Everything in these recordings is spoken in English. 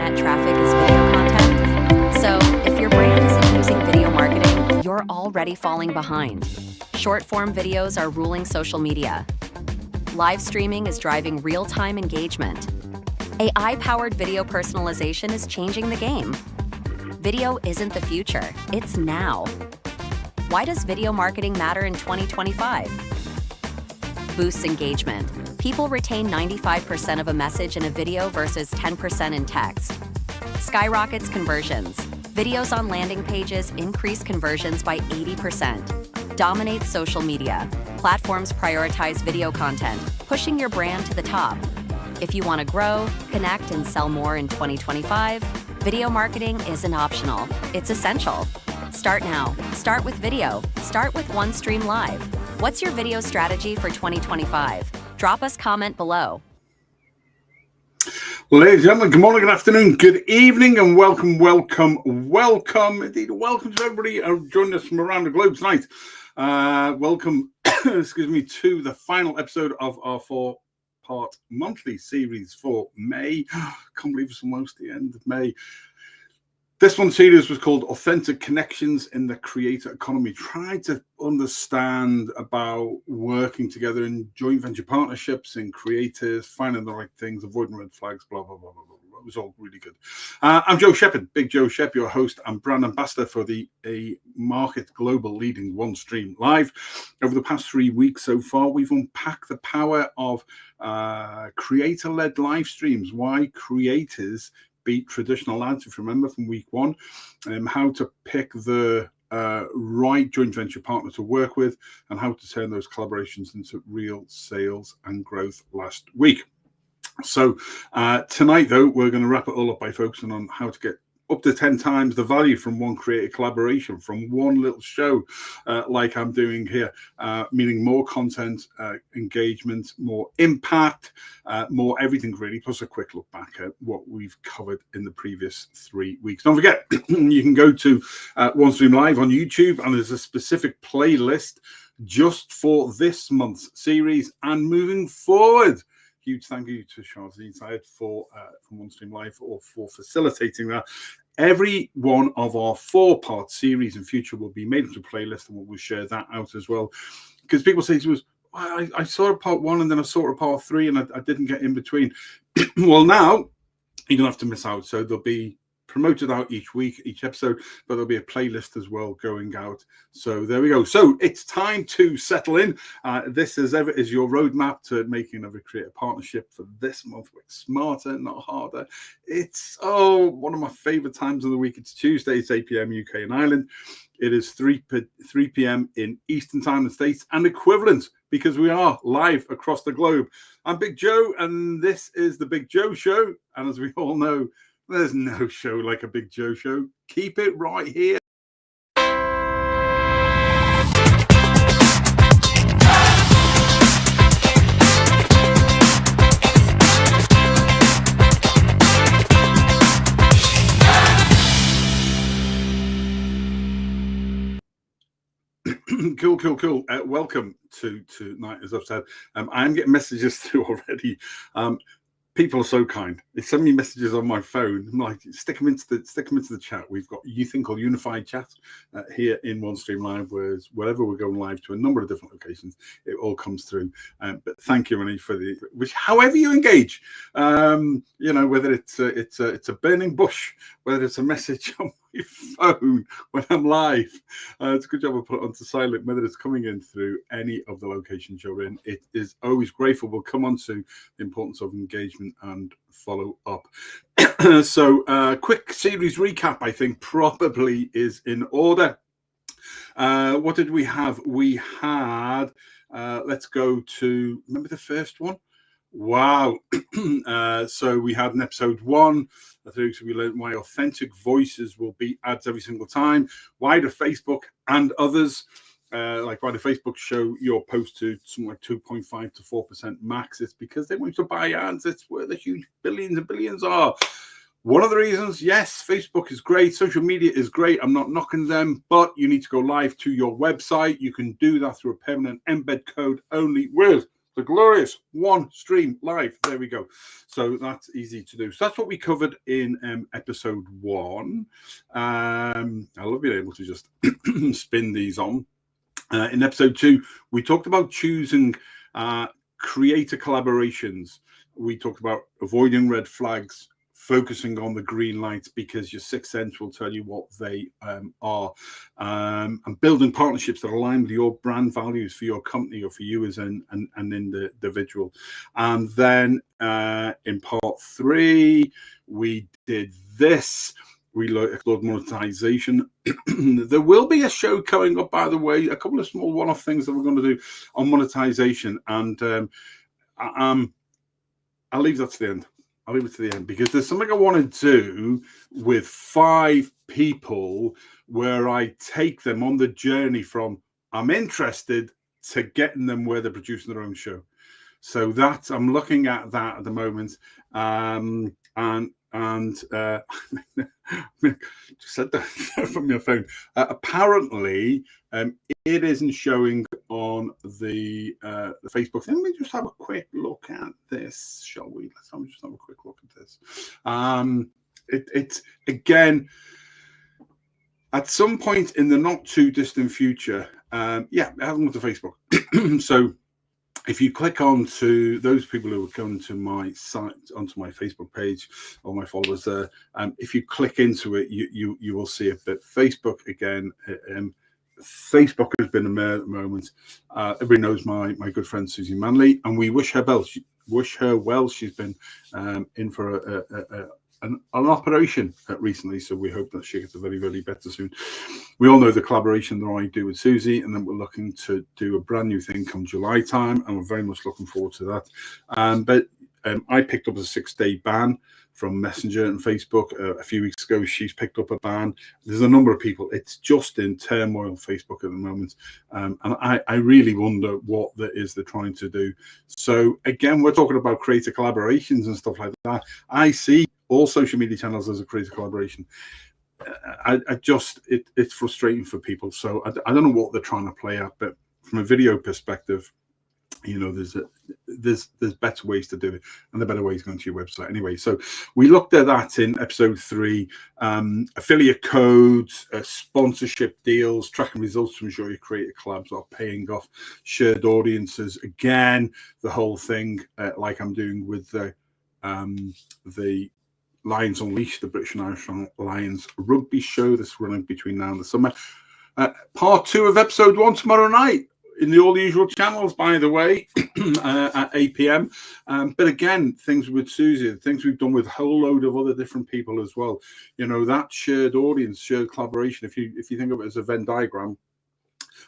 internet traffic is video content. So if your brand isn't using video marketing, you're already falling behind. Short-form videos are ruling social media. Live streaming is driving real-time engagement. AI-powered video personalization is changing the game. Video isn't the future, it's now. Why does video marketing matter in 2025? Boosts engagement. People retain 95% of a message in a video versus 10% in text. Skyrockets conversions. Videos on landing pages increase conversions by 80%. Dominates social media. Platforms prioritize video content, pushing your brand to the top. If you want to grow, connect, and sell more in 2025, video marketing isn't optional. It's essential. Start now. Start with video. Start with OneStream Live. What's your video strategy for 2025? Drop us a comment below. Ladies and gentlemen, good morning, good afternoon, good evening, and welcome, indeed, welcome to everybody joining us from around the globe tonight. Welcome, excuse me, to the final episode of our four-part monthly series for May. Can't believe it's almost the end of May. This one series was called Authentic Connections in the Creator Economy. Trying to understand about working together in joint venture partnerships in creators, finding the right things, avoiding red flags, blah, blah, blah, blah, blah. It was all really good. I'm Joe Shepherd, Big Joe Shep, your host and brand ambassador for the market global leading OneStream Live. Over the past 3 weeks so far, we've unpacked the power of creator-led live streams, why creators beat traditional ads, if you remember from week one, how to pick the right joint venture partner to work with, and how to turn those collaborations into real sales and growth last week. So tonight, though, we're going to wrap it all up by focusing on how to get up to 10 times the value from one creative collaboration, from one little show like I'm doing here, meaning more content, engagement, more impact, more everything really, plus a quick look back at what we've covered in the previous 3 weeks. Don't forget, you can go to OneStream Live on YouTube, and there's a specific playlist just for this month's series and moving forward. Huge thank you to Shazeen Syed from OneStream Live for facilitating that. Every one of our 4-part series in future will be made into a playlist, and we'll share that out as well. Because people say to us, I saw a part 1 and then I saw a part 3 and I didn't get in between. Well, now you don't have to miss out. So there'll be promoted out each week, each episode, but there'll be a playlist as well going out. So there we go. So it's time to settle in. This as ever is your roadmap to making another creative partnership for this month. Work smarter, not harder. It's one of my favorite times of the week. It's Tuesday, it's 8 p.m. UK and Ireland. It is 3 p.m. in Eastern Time in the States and equivalent, because we are live across the globe. I'm Big Joe, and this is the Big Joe Show. And as we all know, there's no show like a Big Joe Show. Keep it right here. Cool. Welcome to tonight, as I've said. I am getting messages through already. People are so kind. They send me messages on my phone. I'm like, stick them into the chat. We've got a thing called Unified Chat here in OneStream Live, whereas wherever we're going live to a number of different locations, it all comes through. But thank you, Renee, for however you engage. Whether it's a burning bush, whether it's a message on my phone when I'm live. It's a good job I put it onto silent, whether it's coming in through any of the locations you're in. It is always grateful. We'll come on to the importance of engagement and follow up. So quick series recap, I think, probably is in order. What did we have? We had, let's go to, remember the first one? Wow. So we had in episode 1, so we learned why authentic voices will beat ads every single time. Why do Facebook and others, why do Facebook show your post to something like 2.5 to 4% max? It's because they want you to buy ads. It's where the huge billions and billions are. One of the reasons, yes, Facebook is great. Social media is great. I'm not knocking them, but you need to go live to your website. You can do that through a permanent embed code only with the glorious One Stream Live. There we go. So that's easy to do. So that's what we covered in episode 1. I love being able to just spin these on. In episode 2, we talked about choosing creator collaborations. We talked about avoiding red flags, focusing on the green lights because your sixth sense will tell you what they are, and building partnerships that align with your brand values for your company or for you as an individual. And then in part 3, we did this. We explored monetization. There will be a show coming up, by the way, a couple of small one-off things that we're going to do on monetization. And I'll leave that to the end. I'll leave it to the end because there's something I want to do with 5 people where I take them on the journey from I'm interested to getting them where they're producing their own show. So that I'm looking at that at the moment. Just said that from your phone. Apparently, it isn't showing on the Facebook. Let me just have a quick look at this, shall we? Let's just have a quick look at this. It's again at some point in the not too distant future. Yeah, it hasn't gone to Facebook. So if you click on to those people who are going to my site, onto my Facebook page or my followers there, if you click into it, you will see it. But Facebook again, Facebook has been a mare at the moment. Everybody knows my good friend Susie Manley, and we wish her well. She's been in for an operation recently, so we hope that she gets a very, very better soon. We all know the collaboration that I do with Susie, and then we're looking to do a brand new thing come July time, and we're very much looking forward to that. But I picked up a 6-day ban from Messenger and Facebook a few weeks ago. She's picked up a ban. There's a number of people. It's just in turmoil, Facebook at the moment. And I really wonder what that is they're trying to do. So again, we're talking about creator collaborations and stuff like that. I see all social media channels as a creator collaboration. It's frustrating for people. So I don't know what they're trying to play at, but from a video perspective, you know, there's better ways to do it, and the better way is going to your website anyway. So we looked at that in episode 3. Affiliate codes, sponsorship deals, tracking results to ensure your creative collabs are paying off, shared audiences, again the whole thing, like I'm doing with the Lions Unleashed, the British and Irish Lions rugby show that's running between now and the summer. Part 2 of episode 1 tomorrow night in all the usual channels, by the way, at 8 p.m. But again, things with Susie, things we've done with a whole load of other different people as well. You know, that shared audience, shared collaboration. If you think of it as a Venn diagram,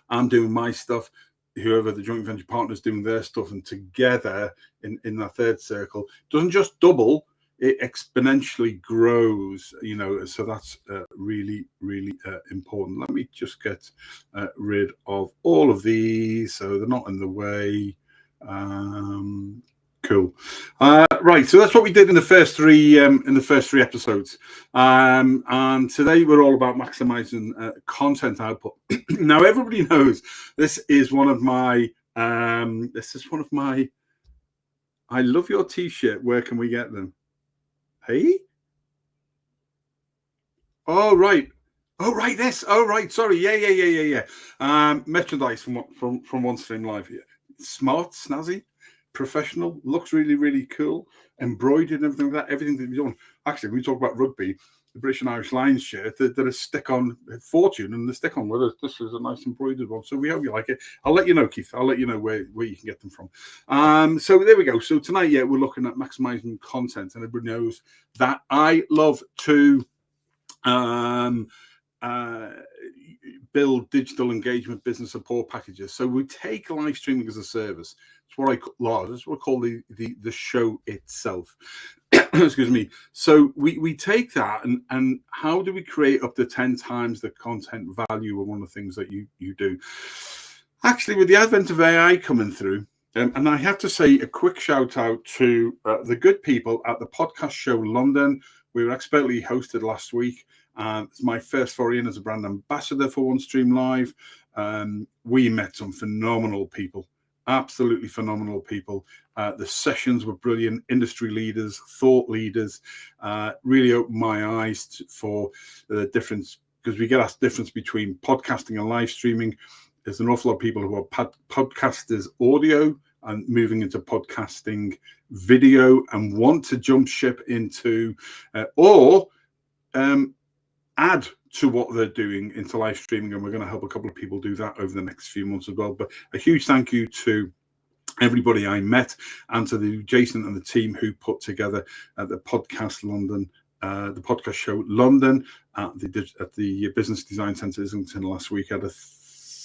I'm doing my stuff, whoever the joint venture partner's doing their stuff, and together in that third circle, doesn't just double, it exponentially grows, you know. So that's really, really important. Let me just get rid of all of these so they're not in the way. Cool. Right, so that's what we did in the first 3 episodes, and today we're all about maximizing content output. Now everybody knows this is one of my I love your t-shirt. Where can we get them? Hey? Oh, right. Oh, right. This. Oh, right. Sorry. Yeah. Merchandise from One Stream Live here. Smart, snazzy, professional. Looks really, really cool. Embroidered and everything like that. Everything that you've done. Actually, when we talk about rugby, the British and Irish Lions shirt, there's a stick-on Fortune, and the stick-on with this is a nice embroidered one. So we hope you like it. I'll let you know, Keith. I'll let you know where you can get them from. So there we go. So tonight, yeah, we're looking at maximizing content, and everybody knows that I love to build digital engagement business support packages. So we take live streaming as a service. It's what I call the show itself. Excuse me. So we take that and how do we create up to 10 times the content value of one of the things that you do? Actually, with the advent of AI coming through, and I have to say a quick shout out to the good people at the podcast show London. We were expertly hosted last week. It's my first foray in as a brand ambassador for One Stream Live. We met some phenomenal people. absolutely phenomenal people. The sessions were brilliant. Industry leaders, thought leaders, really opened my eyes for the difference, because we get asked the difference between podcasting and live streaming. There's an awful lot of people who are podcasters audio and moving into podcasting video and want to jump ship into or add to what they're doing into live streaming, and we're going to help a couple of people do that over the next few months as well. But a huge thank you to everybody I met and to the Jason and the team who put together the podcast show London at the Business Design Centre Islington last week. I had a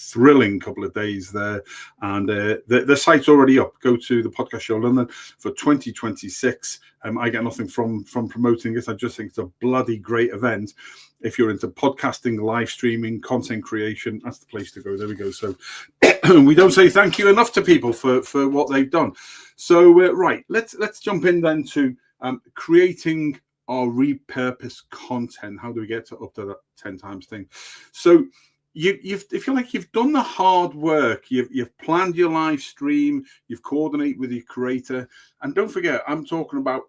thrilling couple of days there, and the site's already up. Go to the podcast show London for 2026. I get nothing from promoting it. I just think it's a bloody great event. If you're into podcasting, live streaming, content creation, that's the place to go. There we go. So we don't say thank you enough to people for what they've done. So right, let's jump in then to creating our repurpose content. How do we get up to that 10 times thing? So if you like, you've done the hard work. You've planned your live stream. You've coordinated with your creator, and don't forget, I'm talking about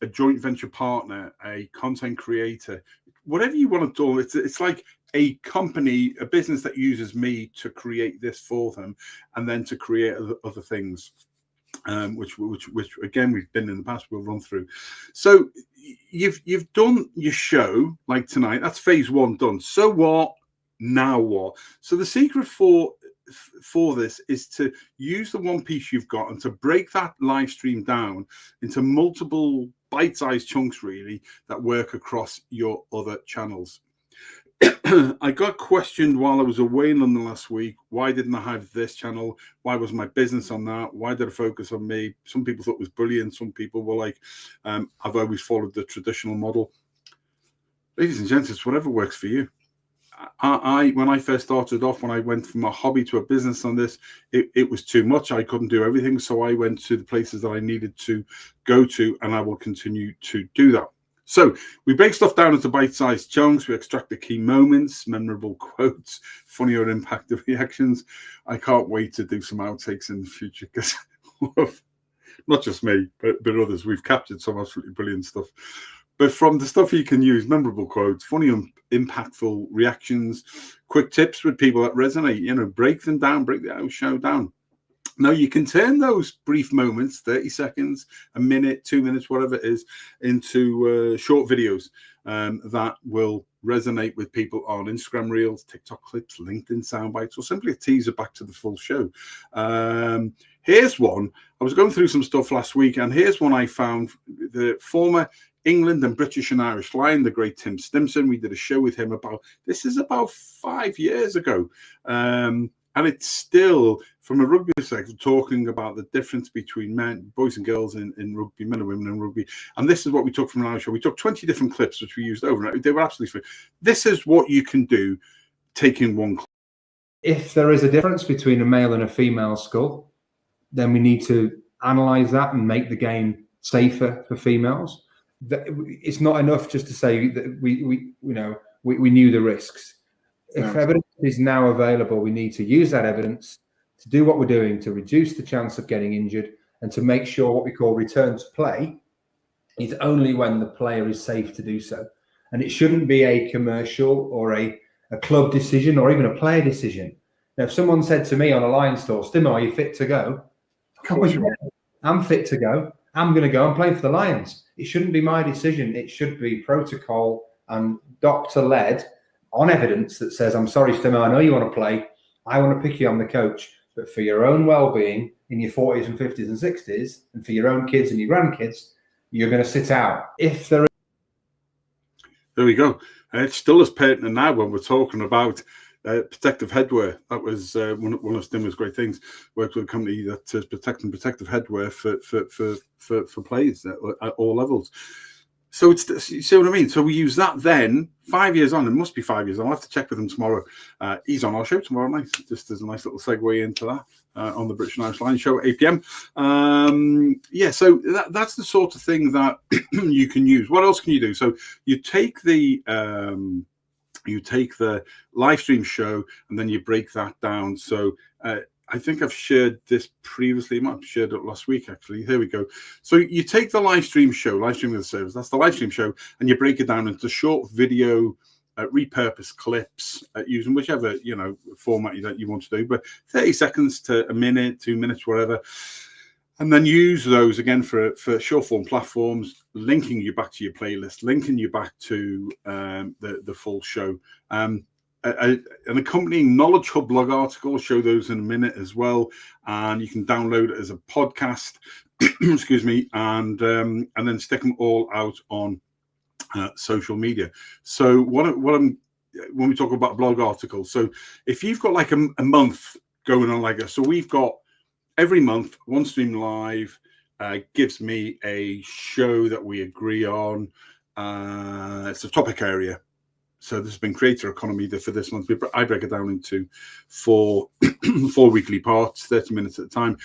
a joint venture partner, a content creator, whatever you want to do. It's like a company, a business that uses me to create this for them, and then to create other things, which again we've been in the past. We'll run through. So you've done your show like tonight. That's phase one done. So what? Now what? So the secret for this is to use the one piece you've got and to break that live stream down into multiple bite-sized chunks, really, that work across your other channels. I got questioned while I was away in London last week. Why didn't I have this channel? Why was my business on that? Why did I focus on me? Some people thought it was brilliant. Some people were like, I've always followed the traditional model. Ladies and gents, it's whatever works for you. When I first started off, when I went from a hobby to a business on this, it was too much. I couldn't do everything. So I went to the places that I needed to go to, and I will continue to do that. So we break stuff down into bite-sized chunks. We extract the key moments, memorable quotes, funny or impactful reactions. I can't wait to do some outtakes in the future, because not just me, but others. We've captured some absolutely brilliant stuff. But from the stuff you can use, memorable quotes, funny and impactful reactions, quick tips with people that resonate, break them down, break the show down. Now, you can turn those brief moments, 30 seconds, a minute, 2 minutes, whatever it is, into short videos that will resonate with people on Instagram Reels, TikTok clips, LinkedIn sound bites, or simply a teaser back to the full show. Here's one. I was going through some stuff last week, and here's one I found. The former England and British and Irish Lion, the great Tim Stimson. We did a show with him about 5 years ago. And it's still, from a rugby perspective, talking about the difference between boys and girls in rugby, men and women in rugby. And this is what we took from our show. We took 20 different clips, which we used over, and they were absolutely free. This is what you can do taking one clip. If there is a difference between a male and a female skull, then we need to analyze that and make the game safer for females. It's not enough just to say that we knew the risks. If evidence is now available, we need to use that evidence to do what we're doing to reduce the chance of getting injured, and to make sure what we call return to play is only when the player is safe to do so. And it shouldn't be a commercial or a club decision or even a player decision. Now, if someone said to me on a Lions store, Stimo, are you fit to go? I'm fit to go. I'm going to go. I'm playing for the Lions. It shouldn't be my decision. It should be protocol and doctor-led on evidence that says, I'm sorry, Stimo, I know you want to play. I want to pick you on the coach. But for your own well-being in your 40s and 50s and 60s, and for your own kids and your grandkids, you're going to sit out. If there we go. It's still as pertinent now when we're talking about protective headwear. That was one of Stimmer's great things. Worked with a company that is protecting protective headwear for players at all levels. So you see what I mean? So we use that then 5 years on. It must be 5 years on. I'll have to check with him tomorrow. He's on our show tomorrow night. Just as a nice little segue into that on the British and Irish Lion show at 8 p.m. So that's the sort of thing that you can use. What else can you do? So you take the live stream show and then you break that down. So I think I've shared this previously. I might have shared it last week, actually. Here we go. So you take the live stream show, live streaming the service, that's the live stream show, and you break it down into short video, repurpose clips using whichever, format that you want to do, but 30 seconds to a minute, 2 minutes, whatever. And then use those again for short form platforms, linking you back to your playlist, linking you back to the full show. An accompanying Knowledge Hub blog article, I'll show those in a minute as well, and you can download it as a podcast. Excuse me, and then stick them all out on social media. So when we talk about blog articles, so if you've got like a month going on like this, so we've got every month one stream live gives me a show that we agree on. It's a topic area. So this has been creator economy for this month. I break it down into four weekly parts, 30 minutes at a time.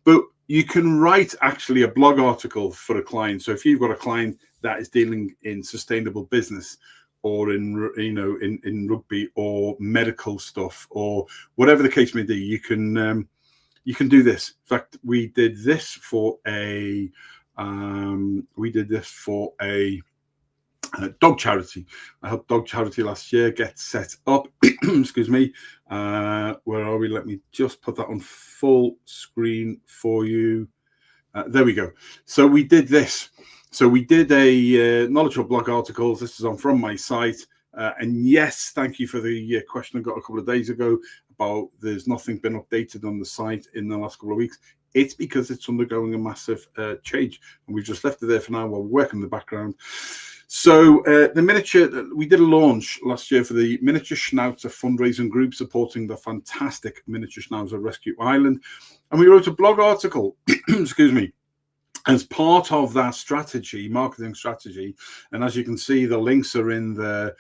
But you can write actually a blog article for a client. So if you've got a client that is dealing in sustainable business, or in rugby or medical stuff, or whatever the case may be, you can do this. In fact, we did this for a dog charity. I helped dog charity last year get set up. Excuse me. Where are we? Let me just put that on full screen for you. There we go. So we did this. So we did a Knowledge Hub blog articles. This is on from my site. And yes, thank you for the question I got a couple of days ago about there's nothing been updated on the site in the last couple of weeks. It's because it's undergoing a massive change. And we've just left it there for now while we're working in the background. So the miniature, we did a launch last year for the Miniature Schnauzer fundraising group supporting the fantastic Miniature Schnauzer Rescue Island. And we wrote a blog article, excuse me, as part of that strategy, marketing strategy. And as you can see, the links are in there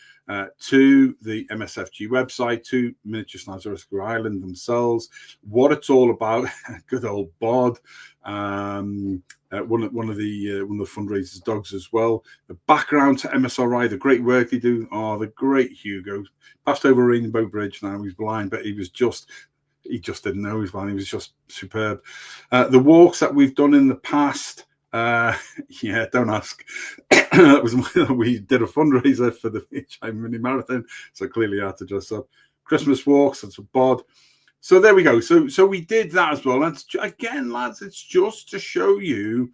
to the MSFG website, to Miniature Schnauzer Rescue Island themselves, what it's all about. Good old Bod, one of the fundraisers' dogs as well. The background to MSRI, the great work they do. Oh, the great Hugo. Passed over Rainbow Bridge now. He's blind, but he just didn't know he was blind. He was just superb. The walks that we've done in the past, yeah, don't ask. We did a fundraiser for the HI Mini Marathon, so clearly I had to dress up. Christmas walks, that's a bod. So there we go. So we did that as well. And again, lads, it's just to show you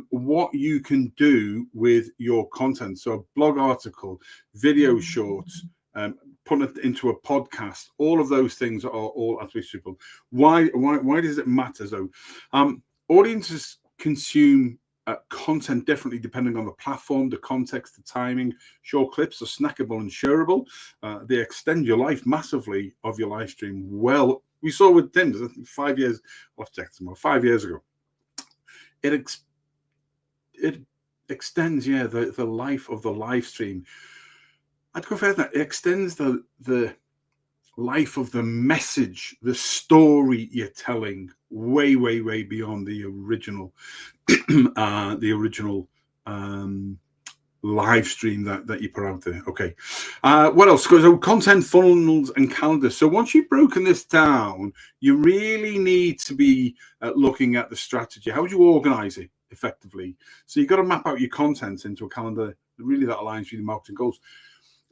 what you can do with your content. So a blog article, video shorts, put it into a podcast. All of those things are all absolutely super. Why does it matter though? Audiences consume content differently depending on the platform, the context, the timing. Short clips are snackable and shareable. They extend your life massively of your live stream. Well, we saw with Tim, I think 5 years, I've checked some more, 5 years ago. It extends, yeah, the life of the live stream. I'd go further. It extends the life of the message, the story you're telling, way beyond the original, live stream that you put out there. Okay, what else? So content funnels and calendars. So once you've broken this down, you really need to be looking at the strategy. How would you organize it effectively? So you've got to map out your content into a calendar really that aligns with your marketing goals.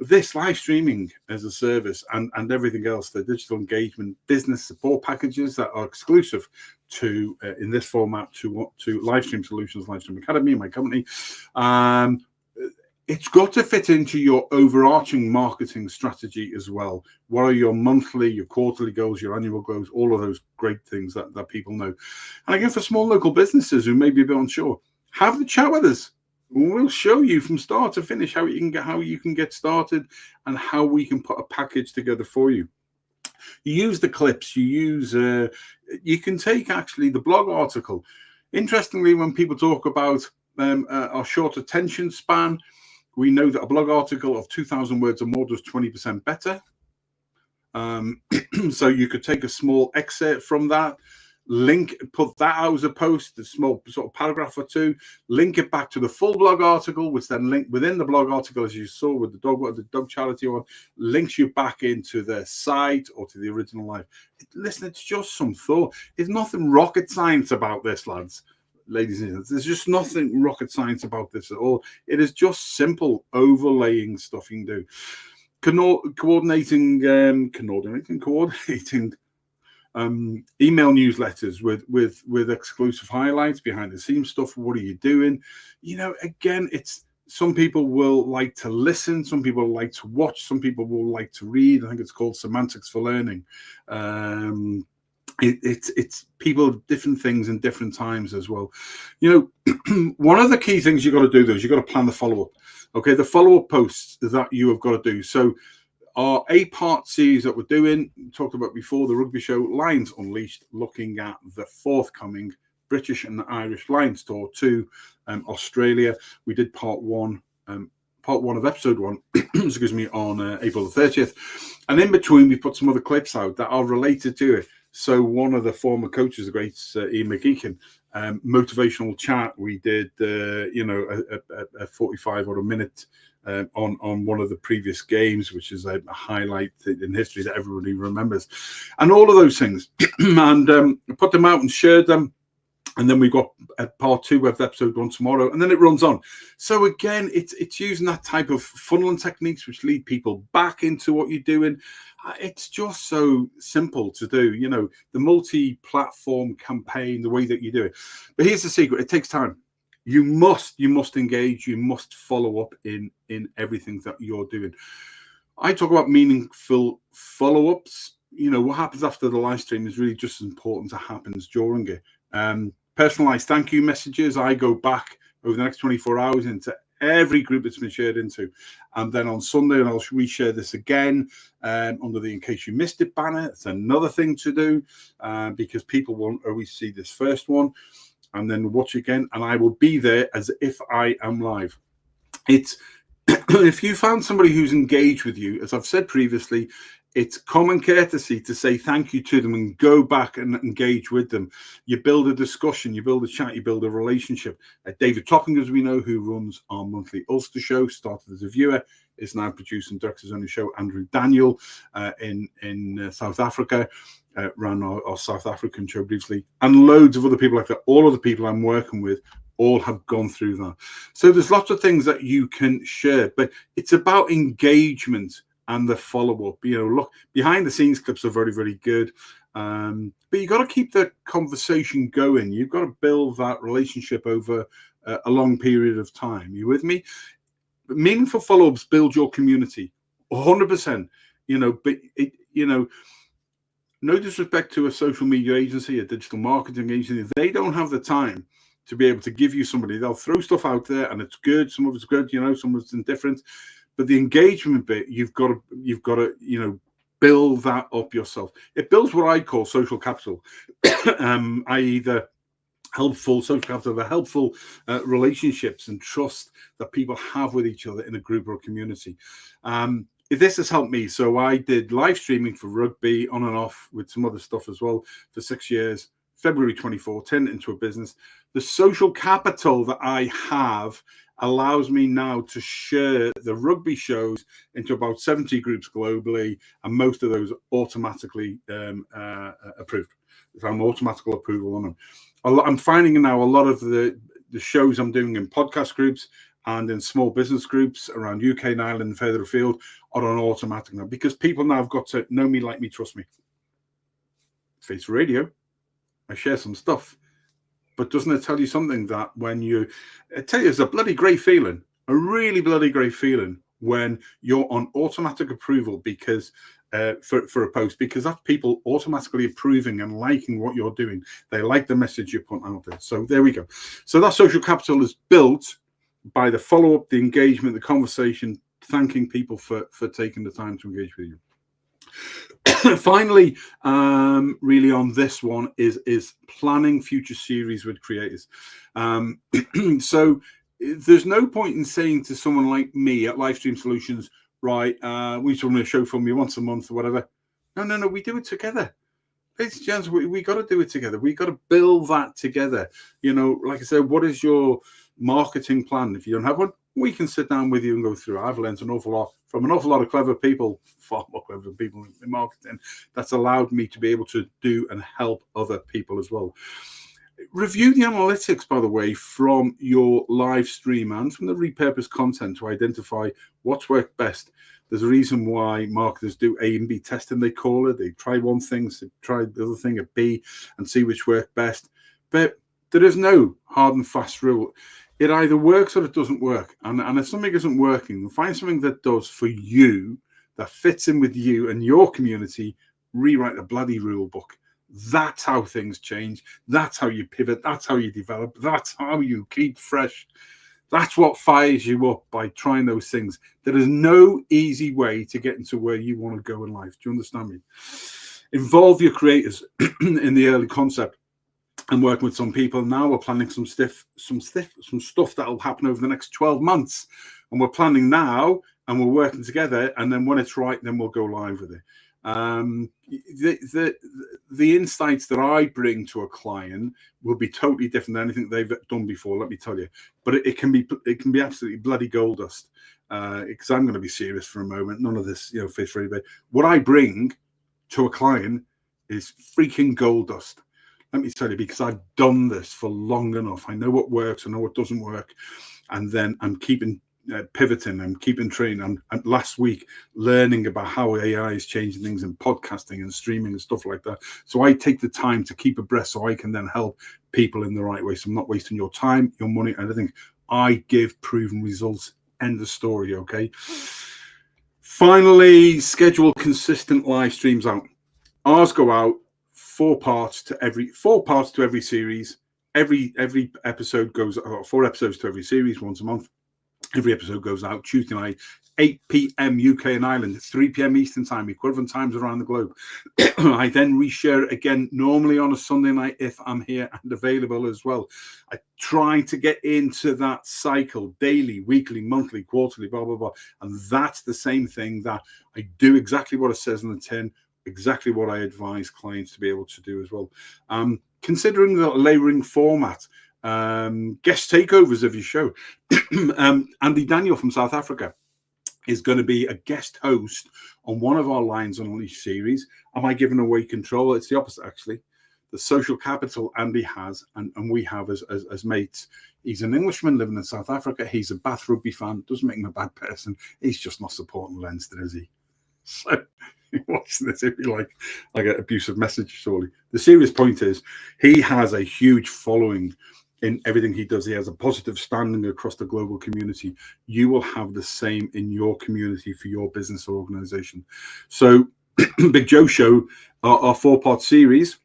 This live streaming as a service and everything else, the digital engagement business support packages that are exclusive to in this format to Livestream Solutions, Livestream Academy, my company, it's got to fit into your overarching marketing strategy as well. What are your monthly, your quarterly goals, your annual goals, all of those great things that people know. And again, for small local businesses who may be a bit unsure, have the chat with us. We'll show you from start to finish how you can get started and how we can put a package together for you. You use the clips. You can take actually the blog article. Interestingly, when people talk about our short attention span, we know that a blog article of 2,000 words or more does 20% better. So you could take a small excerpt from that, put that out as a post, a small sort of paragraph or two, link it back to the full blog article, which then link within the blog article, as you saw with the dog charity one, links you back into the site or to the original live. Listen, it's just some thought. There's nothing rocket science about this, lads. Ladies and gentlemen, there's just nothing rocket science about this at all. It is just simple overlaying stuff you can do. Coordinating email newsletters with exclusive highlights, behind the scenes stuff. What are you doing? You know, again, it's some people will like to listen, some people like to watch, some people will like to read. I think it's called semantics for learning. It's people different things in different times as well. You know, one of the key things you've got to do though is you've got to plan the follow-up. Okay, the follow-up posts that you have got to do. So our 8-part series that we're doing, talked about before, the rugby show Lions Unleashed, looking at the forthcoming British and Irish Lions tour to Australia. We did part one of episode 1 excuse me, on April the 30th, and in between we put some other clips out that are related to it. So one of the former coaches, the great Ian McGeechan, motivational chat. We did a 45 or a minute on one of the previous games, which is a highlight in history that everybody remembers, and all of those things. And put them out and shared them. And then we've got part 2 of episode 1 tomorrow, and then it runs on. So again, it's using that type of funneling techniques which lead people back into what you're doing. It's just so simple to do, you know, the multi-platform campaign, the way that you do it. But here's the secret: it takes time. You must engage. You must follow up in everything that you're doing. I talk about meaningful follow-ups. You know, what happens after the live stream is really just as important as happens during it. Personalized thank you messages. I go back over the next 24 hours into every group it's been shared into, and then on Sunday, and I'll reshare this again under the In Case You Missed It banner. It's another thing to do because people won't always see this first one and then watch again, and I will be there as if I am live. It's if you found somebody who's engaged with you, as I've said previously, it's common courtesy to say thank you to them and go back and engage with them. You build a discussion, you build a chat, you build a relationship. David Topping, as we know, who runs our monthly Ulster show, started as a viewer, is now producing directs his own show. Andrew Daniel in South Africa ran our South African show briefly, and loads of other people like that. All of the people I'm working with all have gone through that. So there's lots of things that you can share, but it's about engagement and the follow-up. You know, look, behind the scenes clips are very, very good. But you've got to keep the conversation going. You've got to build that relationship over a long period of time. You with me? Meaningful follow-ups build your community 100%. You know, but no disrespect to a social media agency, a digital marketing agency, they don't have the time to be able to give you somebody. They'll throw stuff out there and it's good. Some of it's good, you know, some of it's indifferent. But the engagement bit, you've got to, you know, build that up yourself. It builds what I call social capital, i.e. the helpful social capital, the helpful relationships and trust that people have with each other in a group or a community. This has helped me. So I did live streaming for rugby on and off with some other stuff as well for 6 years. February 24, turned into a business. The social capital that I have allows me now to share the rugby shows into about 70 groups globally, and most of those automatically approved. So I'm automatical approval on them. I'm finding now a lot of the shows I'm doing in podcast groups and in small business groups around UK and Ireland and further afield are on automatic now, because people now have got to know me, like me, trust me. Face Radio, I share some stuff. But doesn't it tell you something that when I tell you, it's a bloody great feeling, a really bloody great feeling when you're on automatic approval because for a post, because that's people automatically approving and liking what you're doing. They like the message you put out there. So there we go. So that social capital is built by the follow-up, the engagement, the conversation, thanking people for taking the time to engage with you. Finally, really on this one is planning future series with creators. So there's no point in saying to someone like me at Livestream Solutions, right, we just want a show from you once a month or whatever. No, we do it together. ladies and gents, we got to do it together. We got to build that together. You know, like I said, what is your marketing plan? If you don't have one, we can sit down with you and go through. I've learned an awful lot from an awful lot of clever people, far more clever people in marketing. That's allowed me to be able to do and help other people as well. Review the analytics, by the way, from your live stream and from the repurposed content to identify what's worked best. There's a reason why marketers do A and B testing, they call it. They try one thing, they try the other thing at B and see which worked best. But there is no hard and fast rule. It either works or it doesn't work. And if something isn't working, find something that does for you, that fits in with you and your community. Rewrite the bloody rule book. That's how things change. That's how you pivot. That's how you develop. That's how you keep fresh. That's what fires you up by trying those things. There is no easy way to get into where you want to go in life. Do you understand me? Involve your creators in the early concept. I'm working with some people now. We're planning some stuff that'll happen over the next 12 months. And we're planning now and we're working together. And then when it's right, then we'll go live with it. The insights that I bring to a client will be totally different than anything they've done before, let me tell you. But it can be absolutely bloody gold dust. Because I'm going to be serious for a moment. None of this, fish for anybody. What I bring to a client is freaking gold dust. Let me tell you, because I've done this for long enough. I know what works, I know what doesn't work, and then I'm keeping pivoting, I'm keeping training. I'm last week learning about how AI is changing things in podcasting and streaming and stuff like that. So I take the time to keep abreast so I can then help people in the right way. So I'm not wasting your time, your money, and everything. I give proven results. End of story, okay? Finally, schedule consistent live streams out. Ours go out 4 parts to every series. Every episode goes 4 episodes to every series, once a month. Every episode goes out Tuesday night, 8 p.m. UK and Ireland, 3 p.m. Eastern time, equivalent times around the globe. I then reshare it again, normally on a Sunday night if I'm here and available as well. I try to get into that cycle daily, weekly, monthly, quarterly, blah, blah, blah. And that's the same thing that I do exactly what it says in the tin, exactly what I advise clients to be able to do as well. Considering the layering format, guest takeovers of your show. Andy Daniel from South Africa is going to be a guest host on one of our Lines Unleashed series. Am I giving away control? It's the opposite, actually. The social capital Andy has, and we have as mates. He's an Englishman living in South Africa. He's a Bath rugby fan. Doesn't make him a bad person. He's just not supporting Leinster, is he? So watching this, it'd be like an abusive message, surely. The serious point is he has a huge following in everything he does. He has a positive standing across the global community. You will have the same in your community for your business or organization. So Big Joe Show, our 4-part series,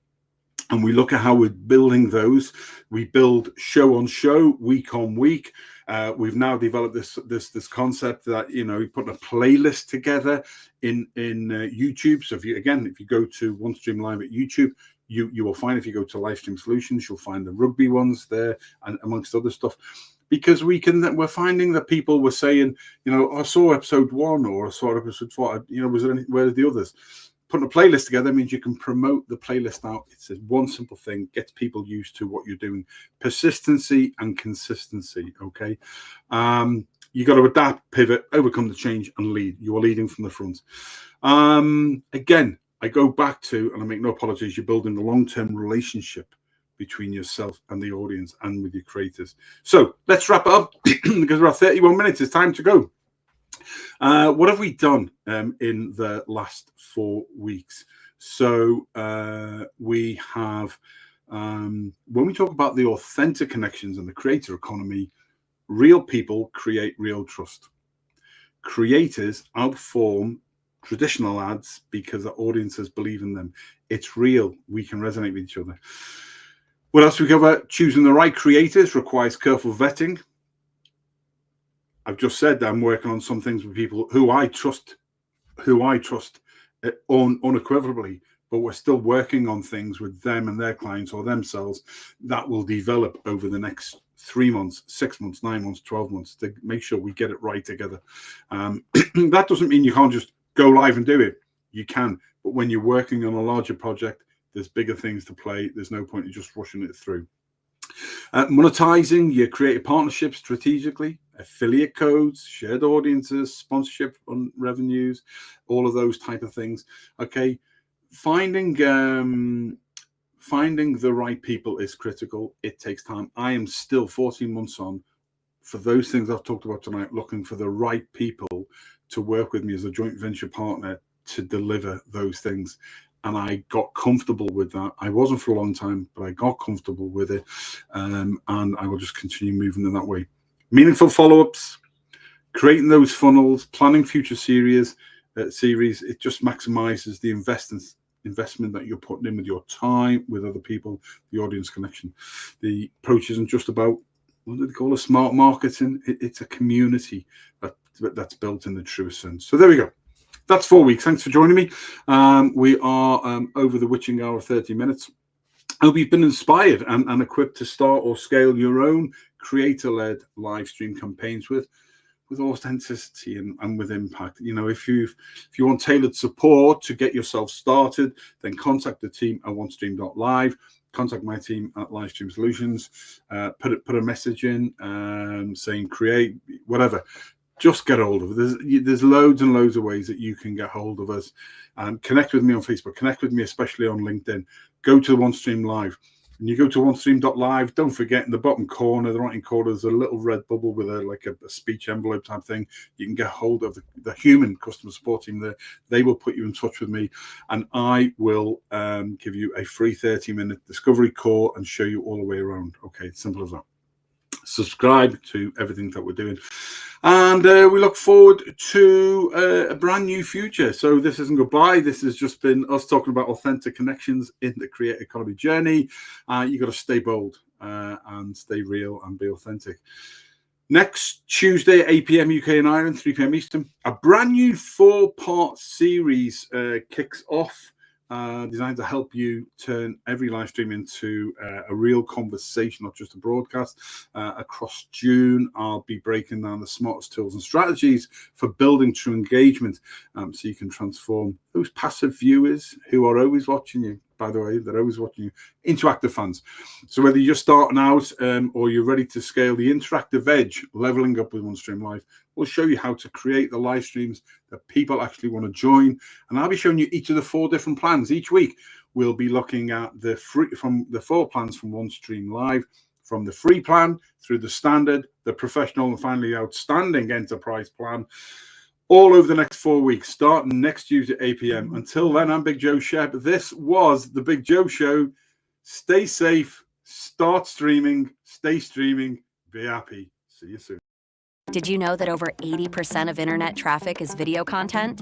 and we look at how we're building those. We build show on show, week on week. We've now developed this concept that, we put a playlist together in YouTube. So if you go to One Stream Live at YouTube, you will find, if you go to Livestream Solutions, you'll find the rugby ones there, and amongst other stuff. Because we're finding that people were saying, I saw episode 1 or I saw episode 4. Where are the others? Putting a playlist together means you can promote the playlist out. It's one simple thing, gets people used to what you're doing. Persistency and consistency, okay? You got to adapt, pivot, overcome the change, and lead. You are leading from the front. Again, I go back to, and I make no apologies, you're building a long-term relationship between yourself and the audience and with your creators. So let's wrap up because we're at 31 minutes. It's time to go. What have we done in the last 4 weeks? So we have, when we talk about the authentic connections and the creator economy, real people create real trust. Creators outperform traditional ads because the audiences believe in them. It's real. We can resonate with each other. What else we cover? Choosing the right creators requires careful vetting. I've just said that I'm working on some things with people who I trust unequivocally, but we're still working on things with them and their clients or themselves that will develop over the next 3 months, 6 months, 9 months, 12 months to make sure we get it right together. That doesn't mean you can't just go live and do it. You can, but when you're working on a larger project, There's bigger things to play. There's no point in just rushing it through. Monetizing your creative partnerships strategically, affiliate codes, shared audiences, sponsorship on revenues, all of those type of things. Okay, finding the right people is critical. It takes time. I am still 14 months on for those things I've talked about tonight, looking for the right people to work with me as a joint venture partner to deliver those things. And I got comfortable with that. I wasn't for a long time, but I got comfortable with it. And I will just continue moving in that way. Meaningful follow-ups, creating those funnels, planning future series, it just maximizes the investment that you're putting in with your time, with other people, the audience connection. The approach isn't just about, what do they call it, smart marketing? It's a community that's built in the truest sense. So there we go. That's 4 weeks. Thanks for joining me. We are over the witching hour of 30 minutes. I hope you've been inspired and equipped to start or scale your own creator-led live stream campaigns with authenticity and with impact. You know, if you want tailored support to get yourself started, then contact the team at onestream.live. Contact my team at Livestream Solutions. Put a message in saying create whatever. Just get hold of it. There's loads and loads of ways that you can get hold of us. Connect with me on Facebook. Connect with me, especially on LinkedIn. Go to OneStream Live. And you go to onestream.live. Don't forget in the bottom corner, the right-hand corner, there's a little red bubble with a speech envelope type thing. You can get hold of the human customer support team there. They will put you in touch with me, and I will give you a free 30-minute discovery call and show you all the way around. Okay, it's simple as that. Subscribe to everything that we're doing, and we look forward to a brand new future. So this isn't goodbye. This has just been us talking about authentic connections in the creative economy journey. You got to stay bold and stay real and be authentic. Next Tuesday at 8 p.m. UK and Ireland, 3 p.m. Eastern, a brand new 4-part series kicks off. Designed to help you turn every live stream into a real conversation, not just a broadcast. Across June, I'll be breaking down the smartest tools and strategies for building true engagement, so you can transform those passive viewers who are always watching you. By the way, they're always watching you, into active fans. So whether you're starting out or you're ready to scale the interactive edge, leveling up with OneStream Live, we'll show you how to create the live streams that people actually want to join. And I'll be showing you each of the 4 different plans. Each week, we'll be looking at the 4 plans from OneStream Live, from the free plan through the standard, the professional, and finally outstanding enterprise plan, all over the next 4 weeks, starting next Tuesday at 8 p.m. Until then, I'm Big Joe Shep. This was the Big Joe Show. Stay safe, start streaming, stay streaming, be happy. See you soon. Did you know that over 80% of internet traffic is video content?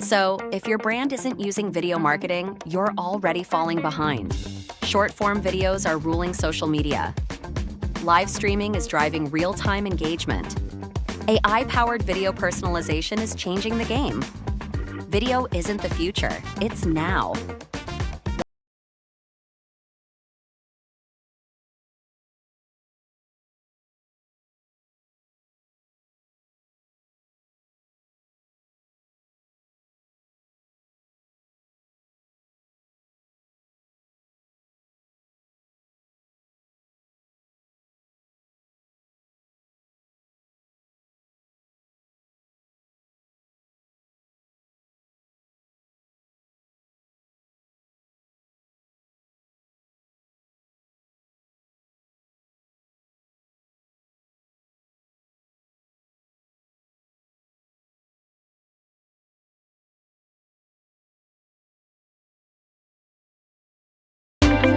So if your brand isn't using video marketing, you're already falling behind. Short-form videos are ruling social media. Live streaming is driving real-time engagement. AI-powered video personalization is changing the game. Video isn't the future, it's now.